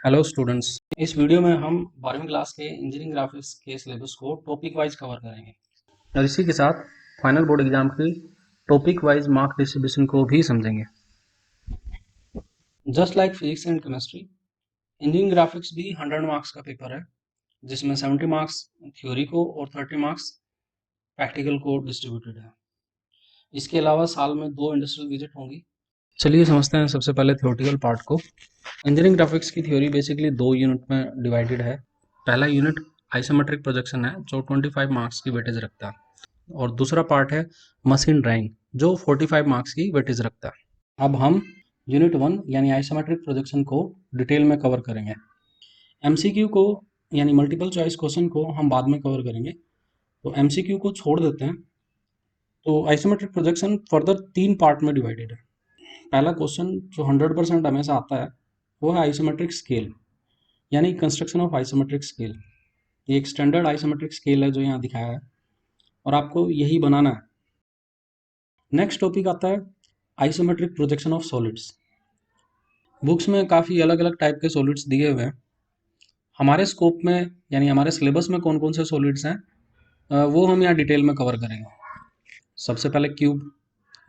Hello students, इस video में हम 12वीं क्लास के इंजीनियरिंग ग्राफिक्स के सिलेबस को टॉपिक वाइज कवर करेंगे और इसी के साथ फाइनल बोर्ड एग्जाम की टॉपिक वाइज मार्क डिस्ट्रीब्यूशन को भी समझेंगे। Just like physics and chemistry, engineering graphics भी 100 मार्क्स का पेपर है, जिसमें 70 मार्क्स थ्योरी को और 30 मार्क्स प्रैक्टिकल को डिस्ट्रीब्यूटेड है। इसके अलावा साल में 2 इंडस्ट्रियल विजिट होंगी। चलिए समझते हैं सबसे पहले थ्योरेटिकल पार्ट को। इंजीनियरिंग ग्राफिक्स की थ्योरी बेसिकली 2 यूनिट में डिवाइडेड है। पहला यूनिट आइसोमेट्रिक प्रोजेक्शन है जो 25 मार्क्स की वेटेज रखता है, और दूसरा पार्ट है मशीन ड्राइंग जो 45 मार्क्स की वेटेज रखता है। अब हम यूनिट 1 यानी आइसोमेट्रिक प्रोजेक्शन को डिटेल में कवर करेंगे। एमसीक्यू को यानी मल्टीपल चॉइस क्वेश्चन को हम बाद में कवर करेंगे, तो एमसीक्यू को छोड़ देते हैं। तो आइसोमेट्रिक प्रोजेक्शन फर्दर 3 पार्ट में डिवाइडेड है। पहला क्वेश्चन जो 100% हमेशा आता है वो है आइसोमेट्रिक स्केल यानी कंस्ट्रक्शन ऑफ आइसोमेट्रिक स्केल। ये एक स्टैंडर्ड आइसोमेट्रिक स्केल है जो यहाँ दिखाया है और आपको यही बनाना है। नेक्स्ट टॉपिक आता है isometric projection of solids. Books में काफ़ी अलग अलग टाइप के सॉलिड्स दिए हुए हैं। हमारे स्कोप में यानी हमारे सिलेबस में कौन कौन से सॉलिड्स हैं वो हम यहाँ डिटेल में कवर करेंगे। सबसे पहले क्यूब,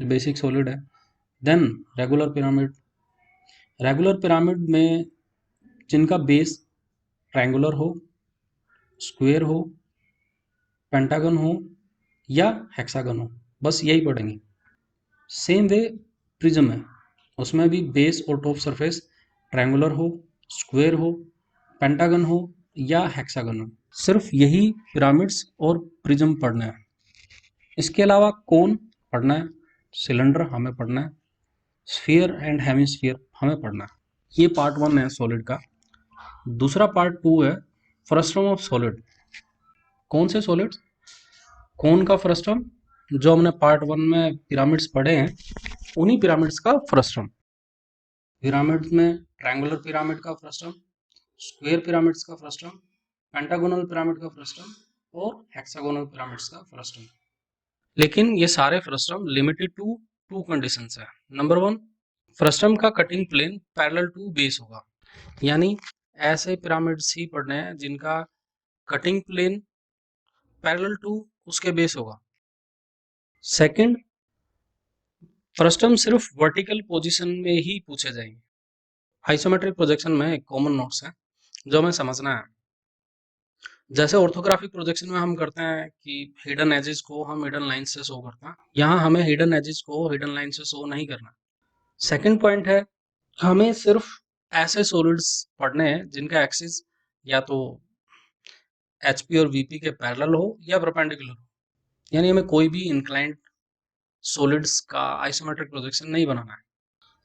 बेसिक सॉलिड है। Then regular pyramid. Regular pyramid में जिनका बेस ट्रायंगुलर हो, स्क्वायर हो, पेंटागन हो या हेक्सागन हो, बस यही पढ़ेंगे। सेम वे प्रिज्म है, उसमें भी बेस और टॉप सरफेस ट्रायंगुलर हो, स्क्वायर हो, पेंटागन हो या हेक्सागन हो, सिर्फ यही पिरामिड्स और प्रिज्म पढ़ना है। इसके अलावा कोन पढ़ना है, सिलेंडर हमें पढ़ना है, स्फीयर एंड हेमिस्फीयर हमें पढ़ना है। ये पार्ट 1 है सॉलिड का। दूसरा पार्ट 2 है फ्रस्टम ऑफ सॉलिड। कौन से सॉलिड्स? कोन का फ्रस्टम, जो हमने पार्ट 1 में पिरामिड्स पढ़े हैं उन्हीं पिरामिड्स का फ्रस्टम। पिरामिड्स में ट्रायंगुलर पिरामिड का फ्रस्टम, स्क्वायर पिरामिड्स का फ्रस्टम, पेंटागोनल पिरामिड का फ्रस्टम और हेक्सागोनल पिरामिड्स का फ्रस्टम। लेकिन ये सारे फ्रस्टम लिमिटेड टू 2 कंडीशंस है। नंबर 1, फ्रस्टम का cutting plane parallel to base होगा, यानी ऐसे पिरामिड्स ही पढ़ने हैं जिनका कटिंग प्लेन पैरेलल टू उसके बेस होगा। सेकंड, फ्रस्टम सिर्फ वर्टिकल पोजीशन में ही पूछे जाएंगे। आइसोमेट्रिक प्रोजेक्शन में एक कॉमन नोट्स है जो हमें समझना है। जैसे ऑर्थोग्राफिक प्रोजेक्शन में हम करते हैं कि हिडन एजेस को हम हिडन लाइन से शो करते हैं, यहाँ हमें हिडन एजेस को हिडन लाइन से शो नहीं करना। सेकंड पॉइंट है, हमें सिर्फ ऐसे सॉलिड्स पढ़ने हैं जिनका एक्सिस या तो एचपी और वीपी के पैरेलल हो या परपेंडिकुलर हो, यानी हमें कोई भी इंक्लाइंड सॉलिड्स का आइसोमेट्रिक प्रोजेक्शन नहीं बनाना है।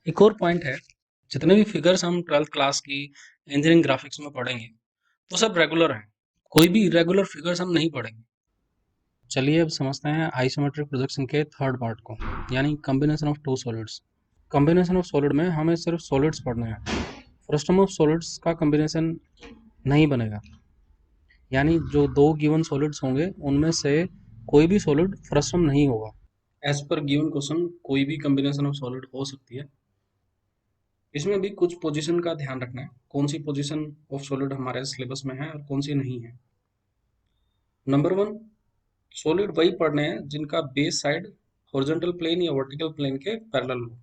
एक और पॉइंट है, जितने भी फिगर्स हम 12th क्लास की इंजीनियरिंग ग्राफिक्स में पढ़ेंगे वो सब रेगुलर हैं, कोई भी इरेगुलर फिगर्स हम नहीं पढ़ेंगे। चलिए अब समझते हैं आइसोमेट्रिक प्रोजेक्शन के थर्ड पार्ट को, यानी combination of two solids. Combination of solid में हमें सिर्फ सॉलिड्स पढ़ने हैं, फ्रस्टम ऑफ सॉलिड्स का कॉम्बिनेशन नहीं बनेगा, यानी जो 2 गिवन सॉलिड्स होंगे उनमें से कोई भी सॉलिड फ्रस्टम नहीं होगा। एज पर गिवन क्वेश्चन कोई भी कॉम्बिनेशन ऑफ सॉलिड हो सकती है। इसमें भी कुछ पोजीशन का ध्यान रखना है, कौन सी पोजीशन ऑफ सॉलिड हमारे सिलेबस में है और कौन सी नहीं है। नंबर 1, सॉलिड वही पढ़ने हैं जिनका बेस साइड हॉरिजॉन्टल प्लेन या वर्टिकल प्लेन के पैरेलल हो।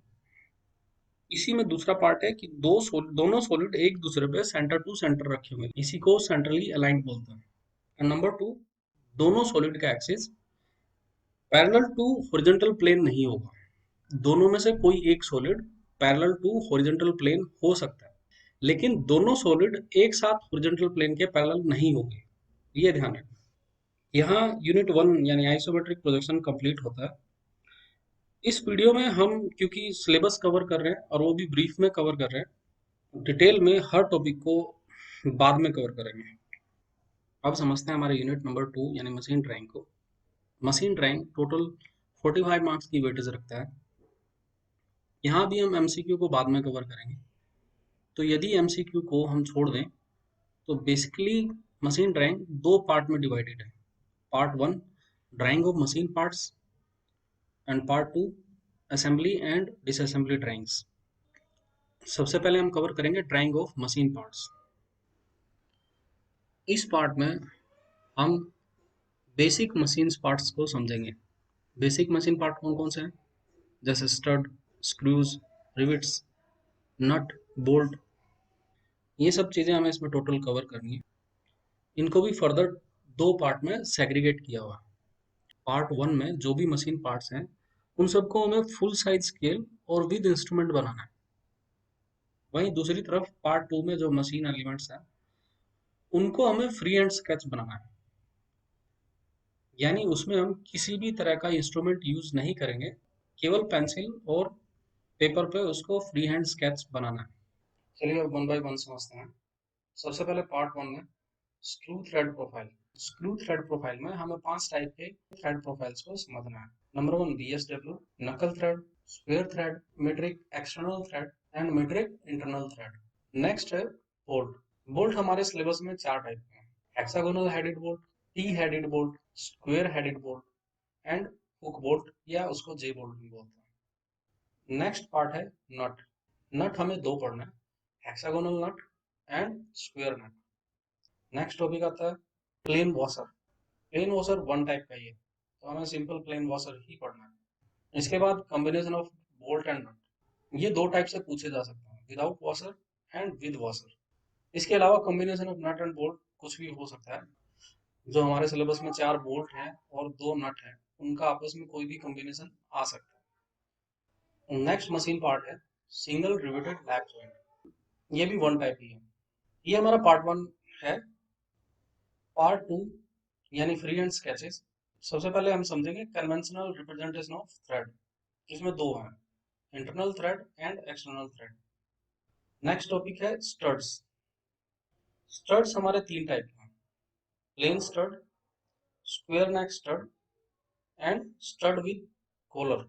इसी में दूसरा पार्ट है कि दोनों सॉलिड एक दूसरे पे सेंटर टू सेंटर रखे हुए, इसी को सेंट्रली अलाइंड बोलते हैं। एंड नंबर 2, दोनों सॉलिड का axis parallel to horizontal plane नहीं होगा। दोनों में से कोई एक solid parallel to horizontal plane हो सकता है, लेकिन दोनों सॉलिड एक साथ हॉरिजॉन्टल प्लेन के पैरेलल नहीं होंगे, ये ध्यान रखना। यहाँ यूनिट 1 यानी आइसोमेट्रिक प्रोजेक्शन कंप्लीट होता है। इस वीडियो में हम क्योंकि सिलेबस कवर कर रहे हैं और वो भी ब्रीफ में कवर कर रहे हैं, डिटेल में हर टॉपिक को बाद में कवर करेंगे। अब समझते हैं हमारे यूनिट नंबर 2 यानी मशीन ड्राइंग को। मशीन ड्राइंग टोटल 45 मार्क्स की वेटेज रखता है। यहाँ भी हम एमसीक्यू को बाद में कवर करेंगे, तो यदि एमसीक्यू को हम छोड़ दें तो बेसिकली मशीन ड्राइंग 2 पार्ट में डिवाइडेड है। Part 1 drying of machine parts and part 2 assembly and disassembly drawings. सबसे पहले हम कवर करेंगे ड्राइंग ऑफ मशीन पार्ट्स। इस पार्ट में हम बेसिक मशीन पार्ट्स को समझेंगे। बेसिक मशीन पार्ट कौन कौन से हैं, जैसे स्टड, स्क्रूज, रिविट्स, नट, बोल्ट, ये सब चीज़ें हमें इसमें टोटल कवर करनी है। इनको भी फर्दर दो पार्ट में सेग्रीगेट किया हुआ। पार्ट 1 में जो भी मशीन पार्ट्स हैं उन सबको हमें फुल साइज स्केल और विद इंस्ट्रूमेंट बनाना है। वहीं दूसरी तरफ पार्ट 2 में जो मशीन एलिमेंट्स हैं उनको हमें फ्री हैंड स्केच बनाना है, यानी उसमें हम किसी भी तरह का इंस्ट्रूमेंट यूज नहीं करेंगे, केवल पेंसिल और पेपर पे उसको फ्री हैंड स्केच बनाना है। चलिए अब वन बाय वन समझते हैं। सबसे पहले पार्ट 1 में screw thread profile. Screw thread profile में हमें 5 टाइप के थ्रेड प्रोफाइल्स को समझना है। नंबर 1 बीएसडब्ल्यू, नकल thread, square thread, metric external thread and metric internal thread. Next है बोल्ट। बोल्ट हमारे सिलेबस में 4 टाइप के हैं, hexagonal headed bolt, T headed bolt, square headed bolt and hook bolt, या उसको जे बोल्ट भी बोलते हैं। नेक्स्ट पार्ट है नट। नट हमें दो पढ़ना है, hexagonal nut and square nut. Next topic आता है plain washer. Plain washer one type का ही है, तो हमें सिंपल प्लेन वॉशर ही पढ़ना है। इसके बाद combination of bolt and nut, ये दो टाइप से पूछे जा सकते हैं, without washer and with washer. इसके अलावा combination of nut and bolt कुछ भी हो सकता है। जो हमारे सिलेबस में 4 बोल्ट हैं और 2 नट हैं, उनका आपस में कोई भी कॉम्बिनेशन आ सकता है। नेक्स्ट मशीन पार्ट है सिंगल रिवेटेड लैप जॉइंट। ये भी वन टाइप ही है। ये हमारा पार्ट 1 है। पार्ट 2 यानी फ्री हैंड स्केचेस। सबसे पहले हम समझेंगे कन्वेंशनल रिप्रेजेंटेशन ऑफ थ्रेड। इसमें दो हैं, internal thread and external thread. Next topic है स्टड्स। स्टड्स हमारे 3 टाइप के हैं, plain stud, square neck stud and stud with collar.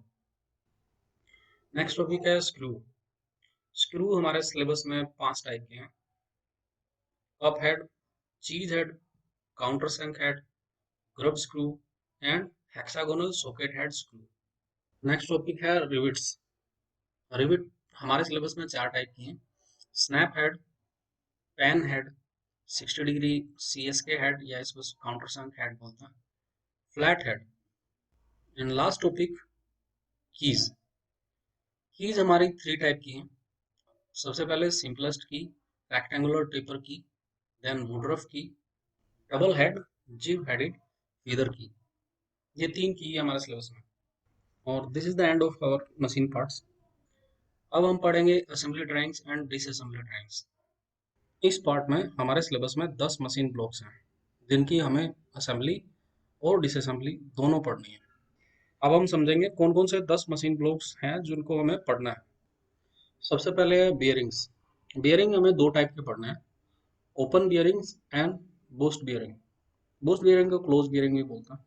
Next topic है स्क्रू। स्क्रू हमारे सिलेबस में 5 टाइप के हैं, cup head, cheese head, countersunk head, grub screw and hexagonal socket head screw. Next topic है rivets. Rivet हमारे syllabus में 4 type की हैं, snap head, pan head, 60 degree CSK head या इसको काउंटर संक हेड बोलते हैं, flat head and last topic keys. Keys हमारी 3 टाइप की हैं। सबसे पहले simplest key, rectangular taper key, then woodruff key, double head, gib headed, feather key. ये 3 की है हमारे सिलेबस में। और this is the end of our machine parts. अब हम पढ़ेंगे assembly drawings and disassembly drawings. इस पार्ट में हमारे सिलेबस में 10 मशीन ब्लॉक्स हैं, जिनकी हमें असेंबली और डिसअसेंबली दोनों पढ़नी है। अब हम समझेंगे कौन कौन से 10 मशीन ब्लॉक्स हैं जिनको हमें पढ़ना है। सबसे पहले है बियरिंग्स। बियरिंग हमें दो टाइप के पढ़ना है, open bearings and boost bearing. Boost bearing को क्लोज बियरिंग भी बोलते हैं।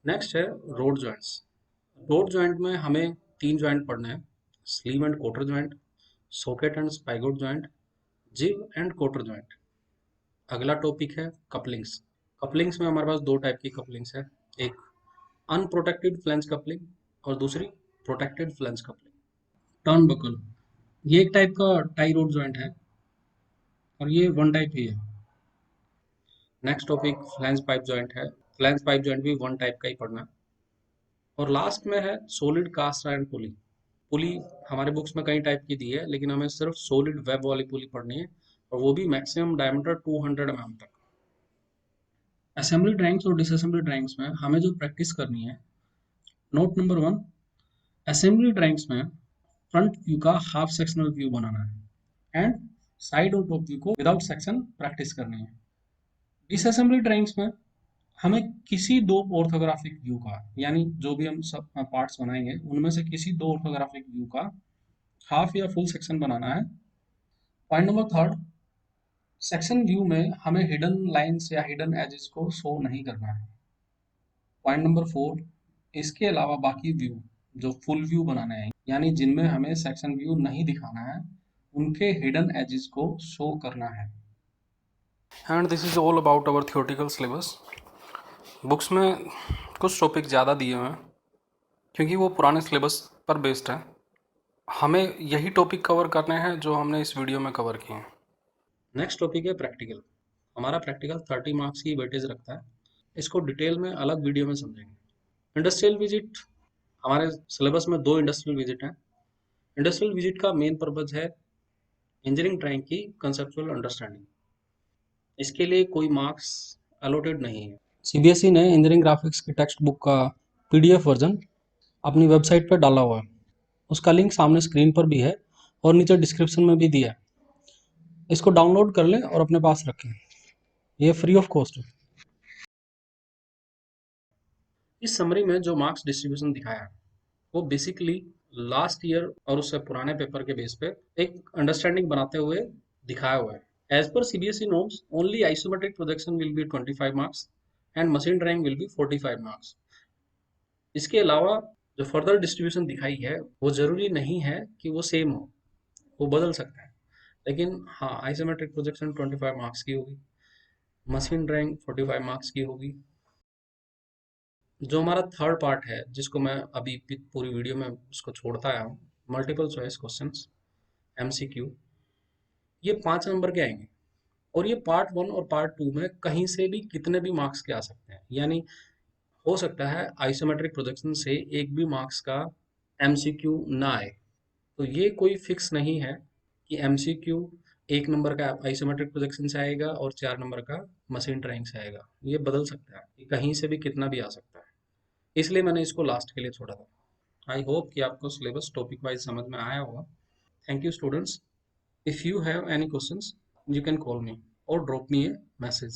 नेक्स्ट है रोड जॉइंट्स। रोड जॉइंट में हमें 3 जॉइंट पढ़ना है, sleeve and cotter joint, socket and spigot joint, gib and cotter joint. अगला टॉपिक है कपलिंग्स। कपलिंग्स में हमारे पास दो टाइप की कपलिंग्स है, एक अनप्रोटेक्टेड फ्लेंज कपलिंग और दूसरी protected flange coupling. Turnbuckle, ये एक टाइप का टाई रोड जॉइंट है और ये वन टाइप ही है। Next topic flange pipe joint है। फ्लेंज पाइप जॉइंट भी वन टाइप का ही पढ़ना है। और लास्ट में है सॉलिड कास्ट आयरन पुली। पुली हमारे बुक्स में कई टाइप की दी है, लेकिन हमें सिर्फ सॉलिड वेब वाली पुली पढ़नी है, और वो भी मैक्सिमम डायमीटर 200 mm तक। असेंबली ड्राइंग्स और डिसअसेंबली ड्राइंग्स में हमें जो प्रैक्टिस करनी है, नोट नंबर 1, असेंबली ड्राइंग्स में फ्रंट व्यू का हाफ सेक्शनल व्यू बनाना है एंड साइड और टॉप व्यू को विदाउट सेक्शन प्रैक्टिस करनी है। डिसअसेंबली ड्राइंग्स में हमें किसी दो ऑर्थोग्राफिक व्यू का, यानी जो भी हम सब पार्ट्स बनाएंगे उनमें से किसी दो ऑर्थोग्राफिक व्यू का हाफ या फुल सेक्शन बनाना है। पॉइंट नंबर 3, सेक्शन व्यू में हमें हिडन लाइंस या हिडन एजेस को शो नहीं करना है। पॉइंट नंबर 4, इसके अलावा बाकी व्यू जो फुल व्यू बनाने हैं, यानी जिनमें हमें सेक्शन व्यू नहीं दिखाना है, उनके हिडन एजेस को शो करना है। And this is all about our theoretical syllabus. Books में कुछ टॉपिक ज़्यादा दिए हुए हैं क्योंकि वो पुराने सिलेबस पर बेस्ड है। हमें यही टॉपिक कवर करने हैं जो हमने इस वीडियो में कवर किए हैं। नेक्स्ट टॉपिक है प्रैक्टिकल। हमारा प्रैक्टिकल 30 मार्क्स की वेटेज रखता है। इसको डिटेल में अलग वीडियो में समझेंगे। इंडस्ट्रियल विजिट, हमारे सिलेबस में 2 इंडस्ट्रियल विजिट हैं। इंडस्ट्रियल विजिट का मेन पर्पज है इंजीनियरिंग ड्राइंग की कंसेप्चुअल अंडरस्टैंडिंग। इसके लिए कोई मार्क्स अलॉटेड नहीं है। सीबीएसई ने इंजीनियरिंग ग्राफिक्स की टेक्स्ट बुक का पीडीएफ वर्जन अपनी वेबसाइट पर डाला हुआ है। उसका लिंक सामने स्क्रीन पर भी है और नीचे डिस्क्रिप्शन में भी दिया है। इसको डाउनलोड कर लें और अपने पास रखें। ये फ्री ऑफ कॉस्ट है। इस समरी में जो मार्क्स डिस्ट्रीब्यूशन दिखाया है वो बेसिकली लास्ट ईयर और उससे पुराने पेपर के बेस पे एक अंडरस्टैंडिंग बनाते हुए दिखाया हुआ है। एज पर CBSE norms only isometric projection will be 25 marks and machine drawing will be 45 marks. इसके अलावा जो फर्दर डिस्ट्रीब्यूशन दिखाई है वो जरूरी नहीं है कि वो सेम हो, वो बदल सकता है। लेकिन हाँ, आइसोमेट्रिक प्रोजेक्शन 25 मार्क्स की होगी, मशीन ड्राइंग 45 मार्क्स की होगी। जो हमारा थर्ड पार्ट है जिसको मैं अभी पूरी वीडियो में उसको छोड़ता आया हूँ, मल्टीपल चॉइस क्वेश्चंस, एमसीक्यू, ये 5 नंबर के आएंगे। और ये पार्ट 1 और पार्ट 2 में कहीं से भी कितने भी मार्क्स के आ सकते हैं। यानी हो सकता है आइसोमेट्रिक प्रोजेक्शन से एक भी मार्क्स का एमसीक्यू ना आए। तो ये कोई फिक्स नहीं है कि एमसीक्यू 1 नंबर का आइसोमेट्रिक प्रोजेक्शन से आएगा और 4 नंबर का मशीन ड्राइंग से आएगा। ये बदल सकता है, ये कहीं से भी कितना भी आ सकता है। इसलिए मैंने इसको लास्ट के लिए छोड़ा था। आई होप कि आपको सिलेबस टॉपिक वाइज समझ में आया होगा। Thank you students. If you have any questions, you can call me or drop me a message.